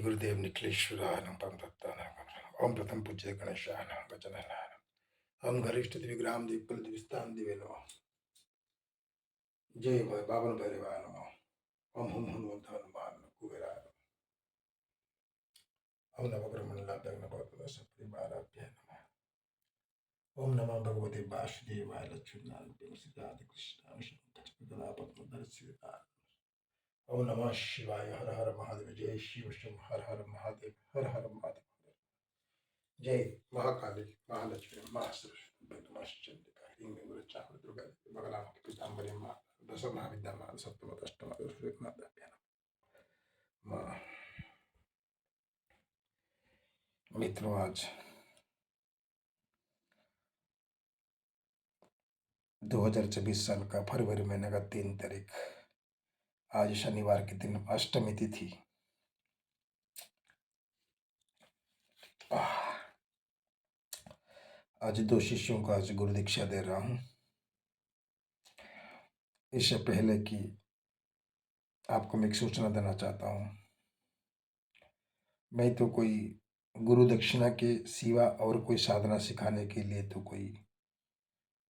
गुरुदेव निखिलेश्वराय परम तत्तानं ओम प्रथम पूज्य गणेशाय गजाननाय ओम गरिष्ठ दिव्यग्राम दीपल दिविस्तान दिवे नमः जय भय बाबन भैरवाय नमः ओम हम हनुमंत हनुमान कुबेराय नमः ओम नमः ब्रह्मण्डाभ्यां नमः सप्तमाराभ्यां नमः ओम नमः भगवते वासुदेवाय लक्ष्मीनारायण श्री राधे कृष्ण शंकर पद्मधर ओम नमः शिवाय हर हर महादेव जय शिव शंभ हर हर महादेव हर हर महादेव जय महाकाली महालक्ष्मी महासरस्वती चंडिका दुर्गा बगला पीताम्बरी माँ दश महाविद्या माँ सप्तम अष्टम मित्रों, आज 2024 साल का फरवरी महीने का 3 तारीख, आज शनिवार के दिन अष्टमी तिथि। आज 2 शिष्यों को आज गुरु दीक्षा दे रहा हूं। इससे पहले कि आपको मैं एक सूचना देना चाहता हूं, मैं तो कोई गुरु दक्षिणा के सिवा और कोई साधना सिखाने के लिए तो कोई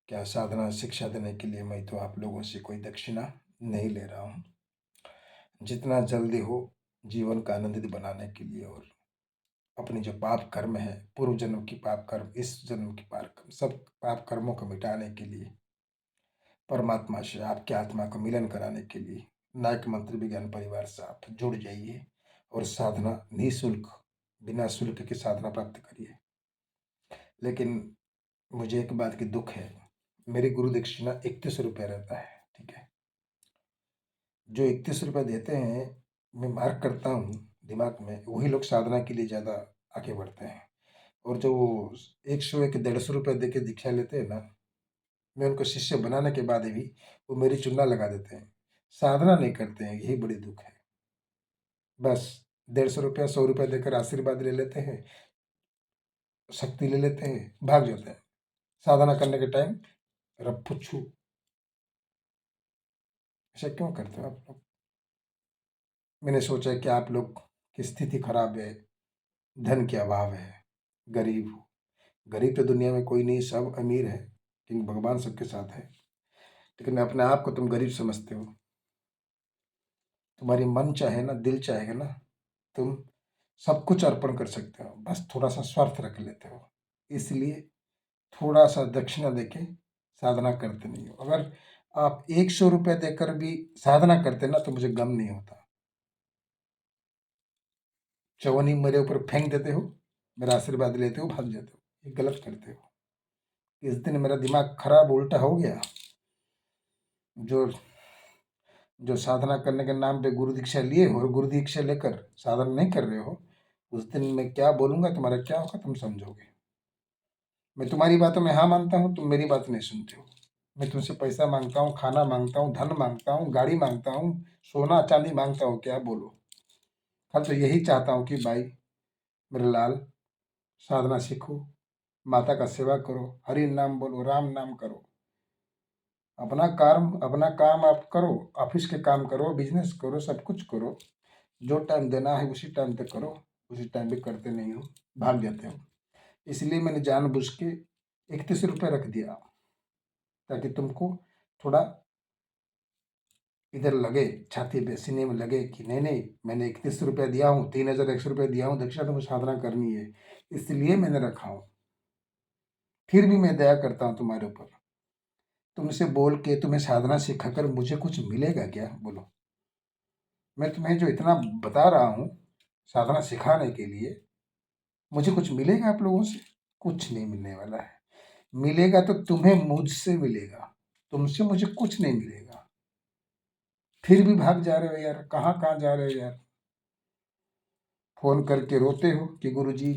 क्या साधना शिक्षा देने के लिए मैं तो आप लोगों से कोई दक्षिणा नहीं ले रहा हूं। जितना जल्दी हो जीवन का आनंदित बनाने के लिए और अपनी जो पाप कर्म है, पूर्व जन्म की पाप कर्म, इस जन्म की पाप कर्म, सब पाप कर्मों को मिटाने के लिए, परमात्मा से आपके आत्मा को मिलन कराने के लिए नायक मंत्र विज्ञान परिवार से आप जुड़ जाइए और साधना निःशुल्क, बिना शुल्क की साधना प्राप्त करिए। लेकिन मुझे एक बात की दुख है, मेरी गुरु दक्षिणा 31 रुपये रहता है। ठीक है, जो 31 रुपये देते हैं, मैं मार्क करता हूँ दिमाग में, वही लोग साधना के लिए ज़्यादा आगे बढ़ते हैं। और जो 101 150 रुपये दे के दीक्षा लेते हैं ना, मैं उनको शिष्य बनाने के बाद भी वो मेरी चुन्ना लगा देते हैं, साधना नहीं करते हैं। यही बड़ी दुख है। बस 150 रुपया 100 रुपया देकर आशीर्वाद ले लेते हैं, शक्ति ले लेते हैं, भाग जाते हैं। साधना करने के टाइम रफुच्छू। ऐसा क्यों करते हो आप लोग? मैंने सोचा कि आप लोग की स्थिति खराब है, धन के अभाव है, गरीब हो। गरीब तो दुनिया में कोई नहीं, सब अमीर है, क्योंकि भगवान सबके साथ है। लेकिन अपने आप को तुम गरीब समझते हो। तुम्हारी मन चाहे ना, दिल चाहेगा ना, तुम सब कुछ अर्पण कर सकते हो, बस थोड़ा सा स्वार्थ रख लेते हो। इसलिए थोड़ा सा दक्षिणा देके साधना करते नहीं हो। अगर आप 100 रुपये देकर भी साधना करते ना तो मुझे गम नहीं होता। चवन्नी मेरे ऊपर फेंक देते हो, मेरा आशीर्वाद लेते हो, भाग जाते हो। ये गलत करते हो। इस दिन मेरा दिमाग खराब उल्टा हो गया। जो साधना करने के नाम पे गुरु दीक्षा लिए हो और गुरु दीक्षा लेकर साधना नहीं कर रहे हो, उस दिन मैं क्या बोलूंगा, तुम्हारा क्या होगा तुम समझोगे। मैं तुम्हारी बातों में हाँ मानता हूँ, तुम मेरी बात नहीं सुनते हो। मैं तुमसे पैसा मांगता हूँ, खाना मांगता हूँ, धन मांगता हूँ, गाड़ी मांगता हूँ, सोना चांदी मांगता हूँ, क्या बोलो। कल तो यही चाहता हूँ कि भाई मेरे लाल, साधना सीखो, माता का सेवा करो, हरि नाम बोलो, राम नाम करो, अपना काम आप करो, ऑफिस के काम करो, बिजनेस करो, सब कुछ करो। जो टाइम देना है उसी टाइम पे करो, उसी टाइम पे करते नहीं हो, भाग जाते हो। इसलिए मैंने जानबूझ के 31 रुपये रख दिया, ताकि तुमको थोड़ा इधर लगे, छाती पे सीने में लगे कि नहीं नहीं, मैंने 31 रुपया दिया हूँ, 3100 रुपये दिया हूँ दक्षिणा, तुमको साधना करनी है, इसलिए मैंने रखा हूँ। फिर भी मैं दया करता हूँ तुम्हारे ऊपर। तुमसे बोल के तुम्हें साधना सिखाकर मुझे कुछ मिलेगा क्या, बोलो। मैं तुम्हें जो इतना बता रहा हूँ साधना सिखाने के लिए, मुझे कुछ मिलेगा आप लोगों से? कुछ नहीं मिलने वाला है। मिलेगा तो तुम्हें मुझसे मिलेगा, तुमसे मुझे कुछ नहीं मिलेगा। फिर भी भाग जा रहे हो यार, कहाँ कहाँ जा रहे हो यार। फोन करके रोते हो कि गुरुजी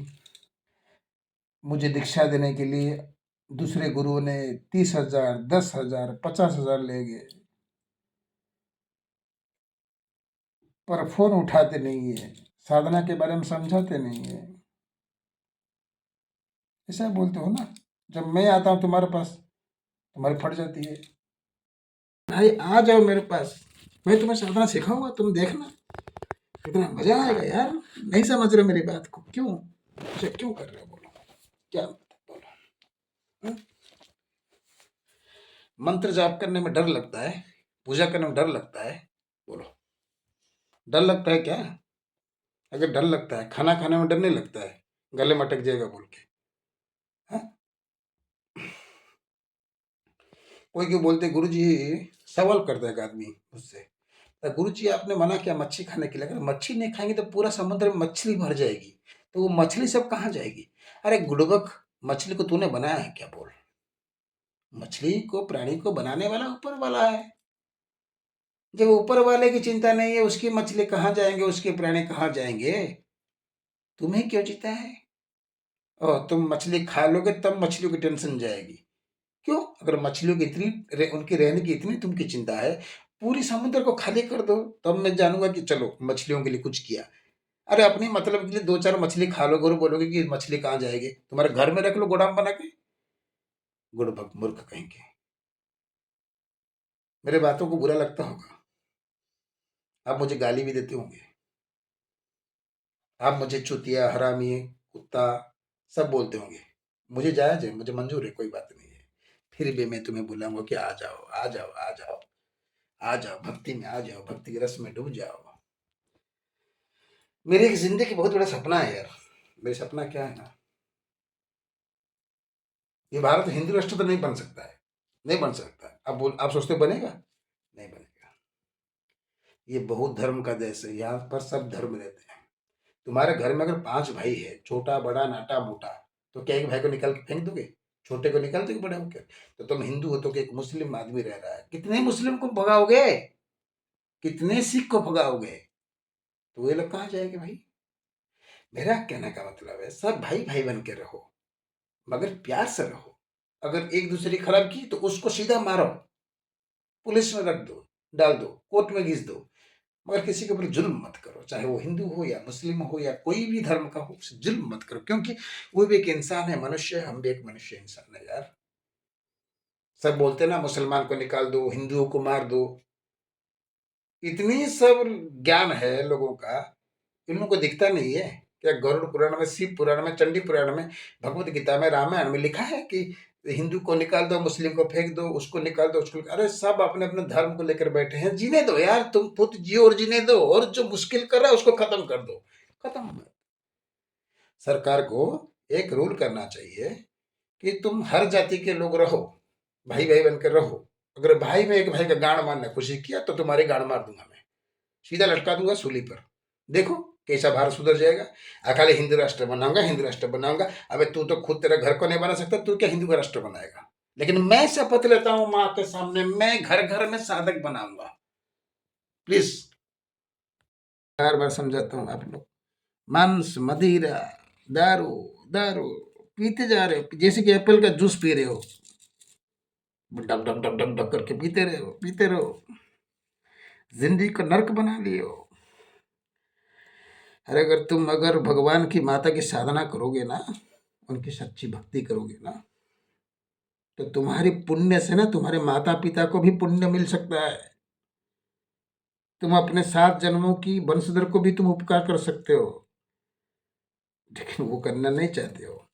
मुझे दीक्षा देने के लिए दूसरे गुरुओं ने 30,000, 10,000, 50,000 ले गए, पर फोन उठाते नहीं है, साधना के बारे में समझाते नहीं है। ऐसा बोलते हो ना। जब मैं आता हूँ तुम्हारे पास, तुम्हारी फट जाती है। भाई आ जाओ मेरे पास, मैं तुम्हें साधना सिखाऊंगा, तुम देखना। कितना मजा आएगा यार। नहीं समझ रहे मेरी बात को, क्यों ऐसे क्यों कर रहे हो? बोलो क्या बोलो। हम्म? मंत्र जाप करने में डर लगता है, पूजा करने में डर लगता है, बोलो डर लगता है क्या? अगर डर लगता है, खाना खाने में डर नहीं लगता है, गले में अटक जाएगा बोल के? हाँ? कोई क्यों बोलते गुरु जी, सवाल करता है एक आदमी मुझसे, गुरु जी आपने मना किया मच्छी खाने के लिए, अगर मच्छी नहीं खाएंगे तो पूरा समुद्र में मछली मर जाएगी, तो वो मछली सब कहाँ जाएगी? अरे गुड़बक, मछली को तूने बनाया है क्या? बोल। मछली को, प्राणी को बनाने वाला ऊपर वाला है। जब ऊपर वाले की चिंता नहीं है, उसकी मछली कहाँ जाएंगे, उसके प्राणी कहाँ जाएंगे? तुम्हें क्यों चिंता है? और तुम मछली खा लोगे तब मछलियों की टेंशन जाएगी। क्यों? अगर मछलियों की इतनी उनकी रहने की इतनी तुमकी चिंता है, पूरी समुद्र को खाली कर दो, तब मैं जानूंगा कि चलो मछलियों के लिए कुछ किया। अरे अपने मतलब के लिए दो चार मछली खा लोगे और बोलोगे कि मछली कहाँ जाएगी? तुम्हारे घर में रख लो गोदाम बना के। गुड़बक मूर्ख कहेंगे। मेरे बातों को बुरा लगता होगा, आप मुझे गाली भी देते होंगे, आप मुझे चूतिया, हरामी, कुत्ता सब बोलते होंगे। मुझे जायज है, मुझे मंजूर है, कोई बात नहीं है। फिर भी मैं तुम्हें बुलाऊंगा कि आ जाओ आ जाओ आ जाओ, आ जाओ भक्ति में, आ जाओ भक्ति के रस में डूब जाओ। मेरी एक जिंदगी की बहुत बड़ा सपना है यार। मेरे सपना क्या है ना, ये भारत हिंदू राष्ट्र तो नहीं बन सकता है, नहीं बन सकता है। अब बोल, आप सोचते हो बनेगा? नहीं बनेगा। ये बहुत धर्म का देश है, यहाँ पर सब धर्म रहते हैं। तुम्हारे घर में अगर 5 भाई है, छोटा बड़ा नाटा मोटा, तो क्या एक भाई को निकाल के फेंक दोगे? छोटे को निकाल दोगे बड़े होकर? तो तुम हिंदू हो तो कि एक मुस्लिम आदमी रह रहा है, कितने मुस्लिम को भगाओगे? कितने सिख को भगाओगे? तो ये लोग कहाँ जाएंगे भाई? मेरा कहने का मतलब है, सब भाई भाई बन के रहो, मगर प्यार से रहो। अगर एक दूसरे की खराब की तो उसको सीधा मारो, पुलिस में रख दो, डाल दो, कोर्ट में घिस दो, मगर किसी के ऊपर जुल्म मत करो। चाहे वो हिंदू हो या मुस्लिम हो या कोई भी धर्म का हो, उसे जुल्म मत करो, क्योंकि वो भी एक इंसान है, मनुष्य है, हम भी एक मनुष्य इंसान है यार। सब बोलते ना मुसलमान को निकाल दो, हिंदुओं को मार दो, इतनी सब ज्ञान है लोगों का, इन लोगों को दिखता नहीं है क्या? गरुड़ पुराण में, शिव पुराण में, चंडी पुराण में, भगवत गीता में, रामायण में लिखा है कि हिंदू को निकाल दो, मुस्लिम को फेंक दो, उसको निकाल दो, उसको अरे सब अपने अपने धर्म को लेकर बैठे हैं। जीने दो यार, तुम खुद जियो और जीने दो, और जो मुश्किल कर रहा है उसको खत्म कर दो। खत्म। सरकार को एक रूल करना चाहिए कि तुम हर जाति के लोग रहो, भाई भाई बनकर रहो। अगर भाई में एक भाई का गांड मारने खुशी किया तो तुम्हारी गांड मार दूंगा मैं, सीधा लटका दूंगा सूली पर। देखो कैसा भारत सुधर जाएगा। खाली हिंदू राष्ट्र बनाऊंगा, हिंदू राष्ट्र बनाऊंगा। अबे तू तो खुद तेरा घर को नहीं बना सकता, तू क्या हिंदू का राष्ट्र बनाएगा? लेकिन मैं शपथ लेता हूं माँ के सामने, मैं घर घर में साधक बनाऊंगा। प्लीज, बार बार समझाता हूँ आप लोग, मांस, मदिरा, दारू, दारू पीते जा रहे हो जैसे कि एप्पल का जूस पी रहे हो, duck duck duck duck duck करके पीते रहे हो, पीते रहो, जिंदगी को नर्क बना लिए हो। अरे अगर तुम अगर भगवान की माता की साधना करोगे ना, उनकी सच्ची भक्ति करोगे ना, तो तुम्हारी पुण्य से ना तुम्हारे माता पिता को भी पुण्य मिल सकता है। तुम अपने 7 जन्मों की वंशधर को भी तुम उपकार कर सकते हो, लेकिन वो करना नहीं चाहते हो।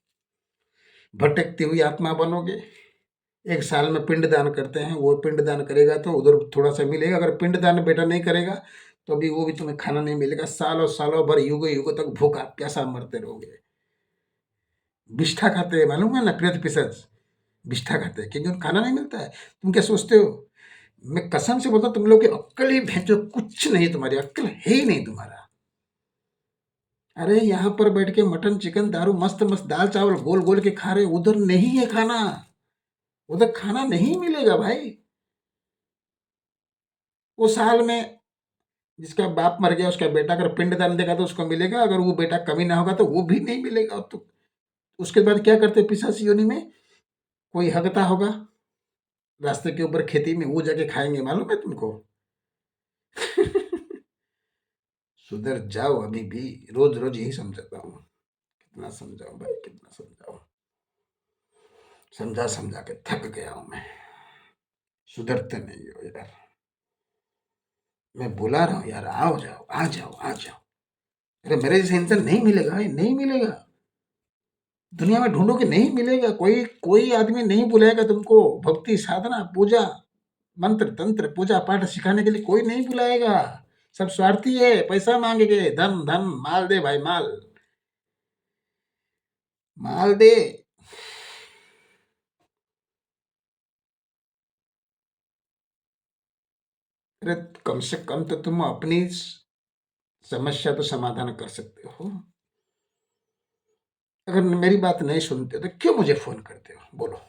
भटकती हुई आत्मा बनोगे। 1 साल में पिंड दान करते हैं, वो पिंड दान करेगा तो उधर थोड़ा सा मिलेगा। अगर पिंड दान बेटा नहीं करेगा तो अभी वो भी तुम्हें खाना नहीं मिलेगा। सालों सालों भर, युगों युगों तक भूखा प्यासा मरते रहोगे। बिष्ठा खाते हैं, मालूम है ना? प्रेत पिशाच बिष्ठा खाते हैं क्योंकि उनको खाना नहीं मिलता है। तुम क्या सोचते हो? मैं कसम से बोलता हूँ, तुम लोग की अक्ल ही भेजो कुछ नहीं, तुम्हारी अक्ल है ही नहीं तुम्हारा। अरे यहाँ पर बैठ के मटन चिकन दारू मस्त मस्त दाल चावल गोल गोल के खा रहे, उधर नहीं है खाना, उधर खाना नहीं मिलेगा भाई। वो साल में जिसका बाप मर गया उसका बेटा अगर पिंडदान देगा तो उसको मिलेगा, अगर वो बेटा कमी ना होगा तो वो भी नहीं मिलेगा। तो उसके बाद क्या करते पिशाच योनि में? कोई हगता होगा रास्ते के ऊपर खेती में, वो जाके खाएंगे, मालूम है तुमको? सुधर जाओ अभी भी, रोज रोज यही समझाता हूँ। कितना समझाऊं भाई, कितना समझाऊं, समझा समझा के थक गया हूं मैं। सुधरते नहीं हो यार। मैं बुला रहा हूँ यार, आओ जाओ, आ जाओ, आ जाओ। अरे मेरे जैसे इंसान नहीं मिलेगा, ये नहीं मिलेगा। दुनिया में ढूंढोगे, नहीं मिलेगा। कोई कोई आदमी नहीं बुलाएगा तुमको भक्ति साधना पूजा मंत्र तंत्र पूजा पाठ सिखाने के लिए। कोई नहीं बुलाएगा। सब स्वार्थी है, पैसा मांगेंगे, धन धन, माल दे भाई, माल माल दे। अरे कम से कम तो तुम अपनी समस्या तो समाधान कर सकते हो। अगर मेरी बात नहीं सुनते तो क्यों मुझे फोन करते हो? बोलो।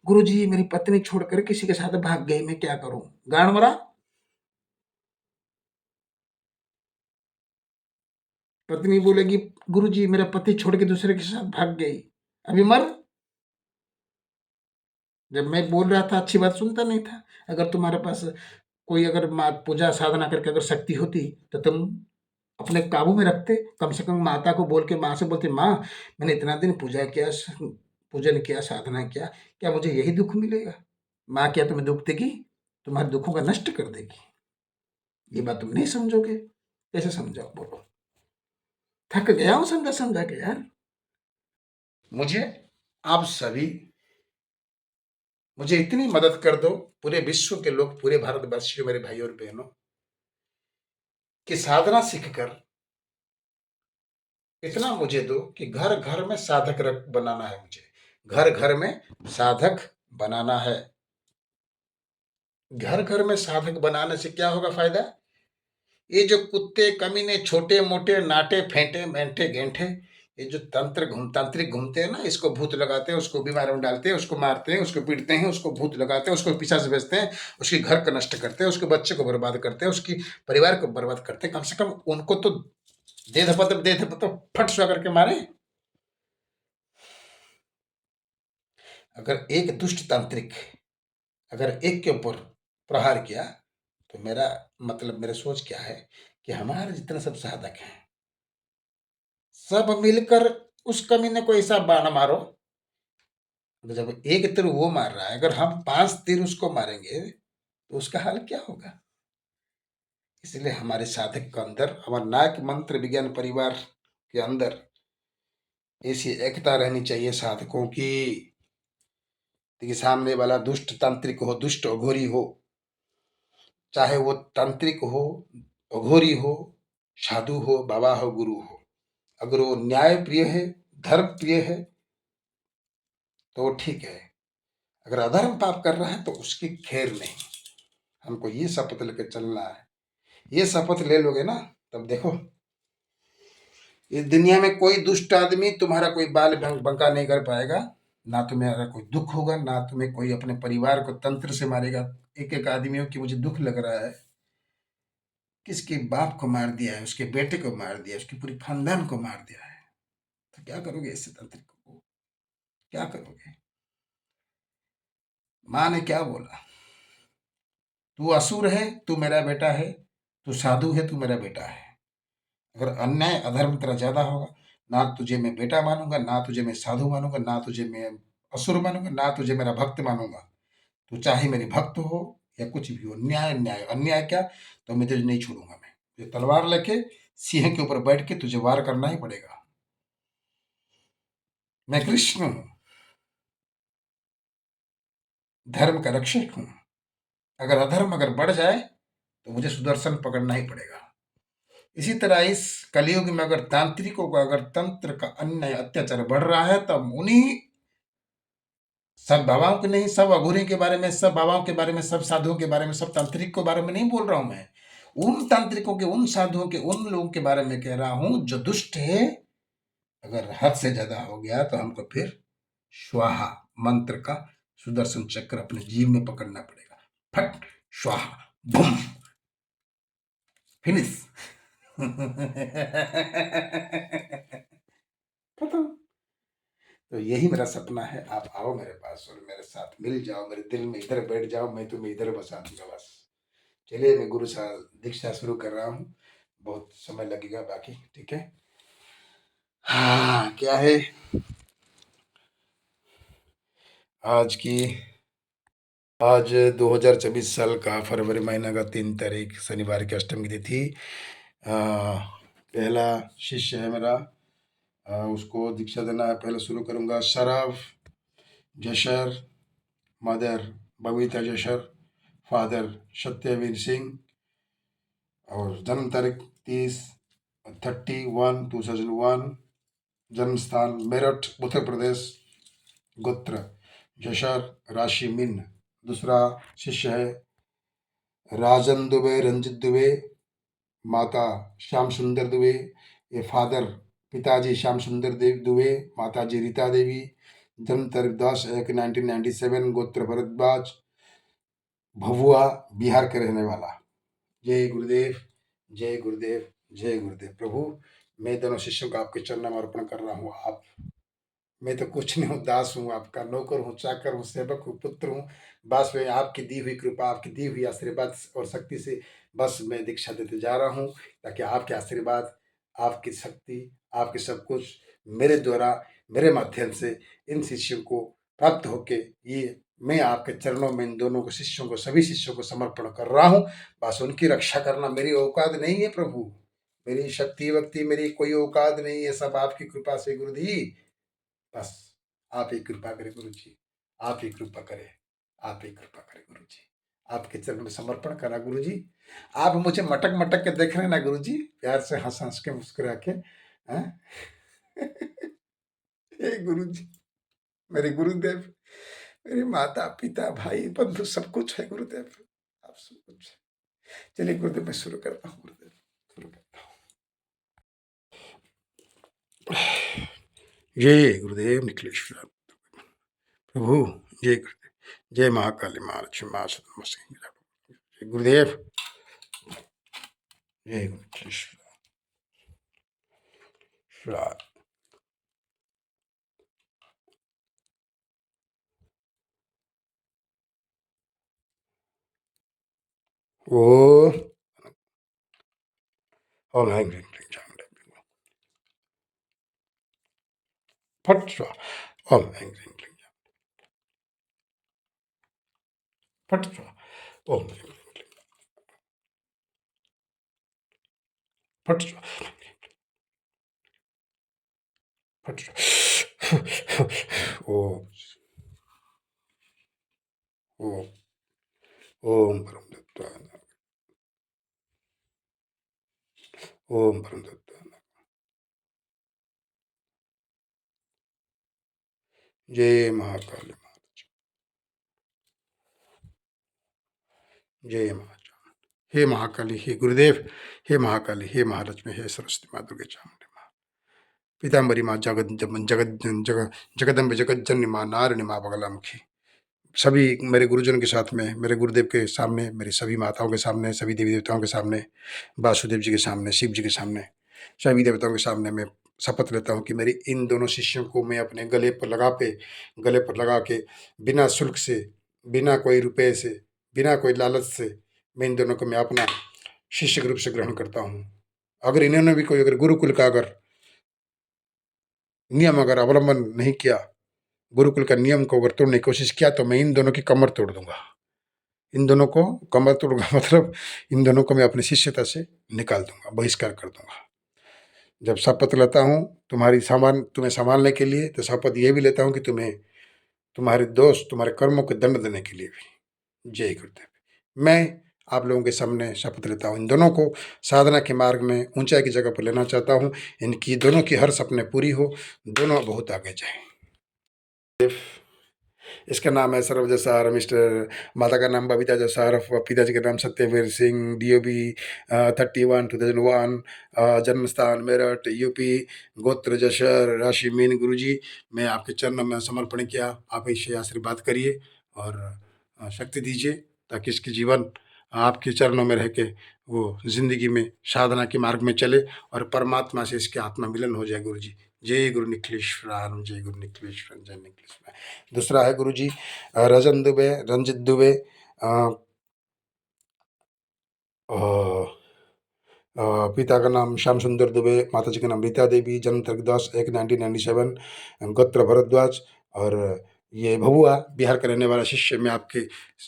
गुरुजी मेरी पत्नी छोड़कर किसी के साथ भाग गई, मैं क्या करूं? गाड़ मरा। पत्नी बोलेगी गुरुजी मेरा पति छोड़ के दूसरे के साथ भाग गई, अभी मर। जब मैं बोल रहा था अच्छी बात सुनता नहीं था। अगर तुम्हारे पास कोई अगर पूजा साधना करके अगर शक्ति होती तो तुम अपने काबू में रखते। कम से कम माता को बोल के, माँ से बोलते, माँ मैंने इतना दिन पूजा किया, पूजन किया, साधना किया, क्या मुझे यही दुख मिलेगा? माँ क्या तुम्हें दुख देगी? तुम्हारे दुखों का नष्ट कर देगी। ये बात तुम नहीं समझोगे, कैसे समझाओ? बोलो। थक गया हूं समझा समझा के यार। मुझे आप सभी मुझे इतनी मदद कर दो, पूरे विश्व के लोग, पूरे भारतवर्षियों, मेरे भाई और बहनों, कि साधना सीखकर इतना मुझे दो कि घर घर में साधक बनाना है। मुझे घर घर में साधक बनाना है। घर घर में साधक बनाने से क्या होगा फायदा? ये जो कुत्ते कमीने छोटे मोटे नाटे फेंटे मेंटे गेंठे, ये जो तांत्रिक घूमते हैं ना, इसको भूत लगाते हैं, उसको बीमार में डालते हैं, उसको मारते हैं, उसको पीटते हैं, उसको भूत लगाते हैं, उसको पीछा से बेचते हैं, उसके घर को नष्ट करते हैं, उसके बच्चे को बर्बाद करते हैं, उसकी परिवार को बर्बाद करते हैं। कम से कम उनको तो दे धपत फट सा करके मारे। अगर एक दुष्ट तांत्रिक अगर एक के ऊपर प्रहार किया तो मेरा मतलब, मेरा सोच क्या है कि हमारे जितने सब साधक हैं, सब मिलकर उस कमीने को ऐसा बाण मारो। तो जब एक तीर वो मार रहा है, अगर हम 5 तीर उसको मारेंगे तो उसका हाल क्या होगा? इसलिए हमारे साधक के अंदर, हमारे नायक मंत्र विज्ञान परिवार के अंदर ऐसी एकता रहनी चाहिए साधकों की। देखिए, सामने वाला दुष्ट तांत्रिक हो, दुष्ट अघोरी हो, चाहे वो तांत्रिक हो, अघोरी हो, साधु हो, बाबा हो, गुरु हो, अगर वो न्याय प्रिय है, धर्म प्रिय है तो ठीक है। अगर अधर्म पाप कर रहा है तो उसकी खैर नहीं। हमको ये शपथ लेकर चलना है। ये शपथ ले लोगे ना, तब देखो इस दुनिया में कोई दुष्ट आदमी तुम्हारा कोई बाल बंका नहीं कर पाएगा। ना तुम्हें कोई दुख होगा, ना तुम्हें कोई अपने परिवार को तंत्र से मारेगा। एक एक आदमियों की मुझे दुख लग रहा है, किसके बाप को मार दिया है, उसके बेटे को मार दिया, उसकी पूरी खानदान को मार दिया है। तो क्या करोगे इससे तांत्रिक को? क्या करोगे? माँ ने क्या बोला? तू असुर है, तू मेरा बेटा है, तू साधु है, तू मेरा बेटा है। अगर अन्याय अधर्म तेरा ज्यादा होगा, ना तुझे मैं बेटा मानूंगा, ना तुझे मैं साधु मानूंगा, ना तुझे मैं असुर मानूंगा, ना तुझे मेरा भक्त मानूंगा। तू चाहे मेरी भक्त हो या कुछ भी हो, न्याय न्याय, अन्याय क्या, तो मैं तुझे नहीं छोड़ूंगा। मैं ये तलवार लेके सिंह के ऊपर बैठ के तुझे वार करना ही पड़ेगा। मैं कृष्ण हूं, धर्म का रक्षक हूं। अगर अधर्म अगर बढ़ जाए तो मुझे सुदर्शन पकड़ना ही पड़ेगा। इसी तरह इस कलयुग में अगर तांत्रिकों का, अगर तंत्र का अन्याय अत्याचार बढ़ रहा है, तब उन्हीं सब बाबाओं के नहीं, सब अघोरी के बारे में, सब बाबाओं के बारे में, सब साधुओं के बारे में, सब तांत्रिक के बारे में नहीं बोल रहा हूं मैं। उन तांत्रिकों के, उन साधुओं के, उन लोगों के बारे में कह रहा हूं जो दुष्ट है। अगर हद से ज्यादा हो गया तो हमको फिर स्वाहा मंत्र का सुदर्शन चक्र अपने जीव में पकड़ना पड़ेगा। फट स्वाहा बूम, फिनिश। खत्म। तो यही मेरा सपना है। आप आओ मेरे पास और मेरे साथ मिल जाओ, मेरे दिल में इधर बैठ जाओ, मैं तुम्हें इधर बसा दूंगा बस। चलिए, मैं गुरु सा दीक्षा शुरू कर रहा हूँ। बहुत समय लगेगा बाकी, ठीक है। हाँ, क्या है आज की आज 2024 साल का फरवरी महीना का 3 तारीख शनिवार की अष्टमी की तिथि। पहला शिष्य है मेरा, उसको दीक्षा देना है। पहले शुरू करूँगा। सराफ जशर, मदर बबीता जशर, फादर सत्यवीर सिंह, और जन्म तारीख 30/31/2001, जन्म स्थान मेरठ उत्तर प्रदेश, गोत्र जशर, राशि मीन। दूसरा शिष्य है राजन दुबे, रंजित दुबे, माता श्याम सुंदर दुबे, ये फादर पिताजी श्याम सुंदर देव दुबे, माता जी रीता देवी, जन्म तारीख 10/1/1997, गोत्र भरद्वाज, भभुआ बिहार के रहने वाला। जय गुरुदेव, जय गुरुदेव, जय गुरुदेव। प्रभु, मैं दोनों शिष्यों को आपके चरणों में अर्पण कर रहा हूँ। आप, मैं तो कुछ नहीं हूँ, दास हूँ, आपका नौकर हूँ, चाकर हूँ, सेवक हूँ, पुत्र हूँ। बस मैं आपकी दी हुई कृपा, आपकी दी हुई आशीर्वाद और शक्ति से बस मैं दीक्षा देते जा रहा हूँ, ताकि आपके आशीर्वाद, आपकी शक्ति, आपके सब कुछ मेरे द्वारा, मेरे माध्यम से इन शिष्यों को प्राप्त होके ये मैं आपके चरणों में इन दोनों को शिष्यों को, सभी शिष्यों को समर्पण कर रहा हूँ। बस उनकी रक्षा करना मेरी औकात नहीं है प्रभु, मेरी शक्ति वक्ति मेरी कोई औकात नहीं है, सब आपकी कृपा से गुरु जी। बस आप ही कृपा करें गुरु जी, आप ही कृपा करें, आप ही कृपा करें गुरु जी। आपके चरण में समर्पण करा गुरु जी। आप मुझे मटक मटक के देख रहे हैं ना गुरु जी, प्यार से हंस हंस के मुस्कुरा के, हैं? हे गुरु जी, मेरे गुरुदेव, मेरे माता पिता भाई बंधु सब कुछ है गुरुदेव, आप सब कुछ है। चलिए गुरुदेव, मैं शुरू करता हूँ गुरुदेव, शुरू करता हूँ। जय गुरुदेव निखिलेश्वर प्रभु, जय गुरुदेव, जय महाकाली माँ लक्ष्मी माँ सदमा सिंह, जय गुरुदेव, जय गुरुदेव। ओ ओम ह्रीं क्लीं क्लीं चामुण्डाय फट् स्वाहा। ओम ह्रीं क्लीं क्लीं फट् स्वाहा। ओम ह्रीं क्लीं क्लीं फट् स्वाहा, फट् स्वाहा। ओम ओम ओम परम तत्व, ओम परम तत्व। जय महाकाली माँ, जय माँ। हे महाकाली, हे गुरुदेव, हे महाकाली, हे महालक्ष्मी, हे सरस्वती माँ, दुर्गा चामुंडी माँ, पीताम्बरी माँ, जगत जगत जगत जगदम्बे जगत जननी माँ, नारिणी माँ, बगलामुखी, सभी मेरे गुरुजन के साथ में, मेरे गुरुदेव के सामने, मेरी सभी माताओं के सामने, सभी देवी देवताओं के सामने, वासुदेव जी के सामने, शिव जी के सामने, सभी देवताओं के सामने मैं शपथ लेता हूँ कि मेरी इन दोनों शिष्यों को मैं अपने गले पर लगा के बिना शुल्क से, बिना कोई रुपए से, बिना कोई लालच से, मैं इन दोनों को मैं अपना शिष्य के रूप से ग्रहण करता हूँ। अगर इन्होंने भी कोई अगर गुरुकुल का अगर नियम अगर अवलंबन नहीं किया, गुरुकुल का नियम को अगर तोड़ने की कोशिश किया, तो मैं इन दोनों की कमर तोड़ दूंगा। इन दोनों को कमर तोड़ूंगा मतलब इन दोनों को मैं अपनी शिष्यता से निकाल दूंगा, बहिष्कार कर दूंगा। जब शपथ लेता हूँ तुम्हें संभालने के लिए, तो शपथ ये भी लेता हूँ कि तुम्हें तुम्हारे दोष, तुम्हारे कर्मों को दंड देने के लिए भी। जय गुरुदेव। मैं आप लोगों के सामने शपथ लेता हूँ, इन दोनों को साधना के मार्ग में ऊंचाई की जगह पर लेना चाहता हूँ। इनकी दोनों की हर सपने पूरी हो, दोनों बहुत आगे जाए। इसका नाम है सरव जसार मिस्टर, माता का नाम बबीता जसार, पिताजी का नाम सत्यवीर सिंह, DOB 31/2001, जन्म स्थान मेरठ UP, गोत्र जशर, राशि मीन। गुरुजी, मैं आपके चरणों में समर्पण किया, आप इसे आशीर्वाद करिए और शक्ति दीजिए, ताकि इसके जीवन आपके चरणों में रह के वो जिंदगी में साधना के मार्ग में चले और परमात्मा से इसके आत्मा मिलन हो जाए। गुरु जी, जय गुरु निखिलेश्वर, जय गुरु निखिलेश्वर, जय निखिलेश्वर। दूसरा है गुरु जी रजन दुबे, रंजित दुबे, अ, अ, पिता का नाम श्याम सुंदर दुबे, माता जी का नाम रीता देवी, जन्म तारीख 10/1/1997, गोत्र भरद्वाज, और ये भभुआ बिहार का रहने वाला शिष्य मैं आपके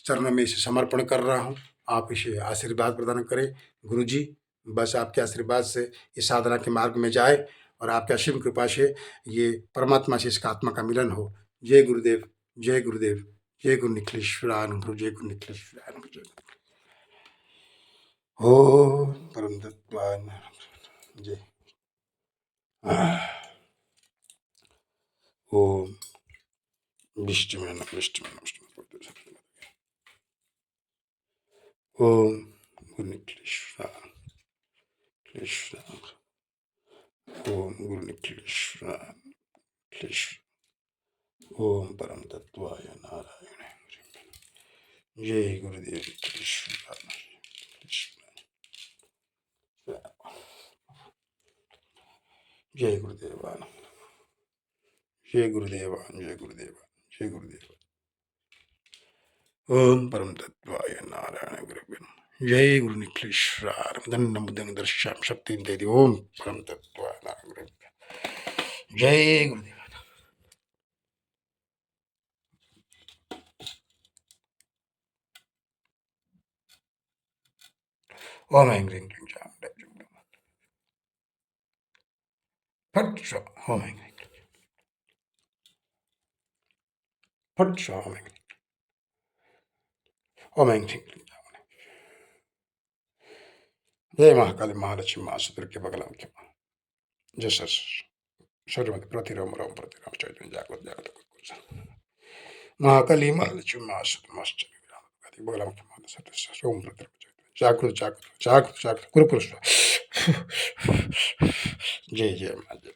चरणों में इसे समर्पण कर रहा हूँ। आप इसे आशीर्वाद प्रदान करें। गुरु जी, बस आपके आशीर्वाद से ये साधना के मार्ग में जाए और आपके असीम कृपा से ये परमात्मा से इसका आत्मा का मिलन हो। जय गुरुदेव, जय गुरुदेव, जय गुरु निखिलेश्वरानुभु, जय गुरु निखिलेश्वरानुभु, जय ओम परम तत्वान जय। ओम विष्णु विष्णु विष्णु। ओम गुरु निखिलेश्वर कृष्ण। ओम गुरु निखिलेश्वर कृष्ण। ओम परम तत्वाय नारायण। जय गुरुदेव कृष्ण कृष्ण। जय गुरुदेवान, जय गुरुदेवान, जय गुरुदेवान, जय गुरुदेव। ओम परम तत्वाय नारायण गुरुवे जय गुरु निखिलेश्वर दंडम बुद्धं दर्श्याम शक्ति दे ओम परम तत्वाय नारायण गुरुवे जय गुरुदेव। ओम ऐं ह्रीं क्लीं चां फट स्वाहा। ओम ऐं ह्रीं फट स्वाहा। ओम ऐं ह्रीं क्लीं चां। जय महाकाली महालक्ष्मी महासुदुर्गे के बगलाम के जस सर्वमति प्रतिरम रम प्रतिरम चैतन्य जागृत जागृत महाकाली महालक्ष्मी महासुद बगलाम के महासुद ओम प्रतिरम जागृत जागृत जागृत जागृत गुरु पुरुष। जय जय मां जय।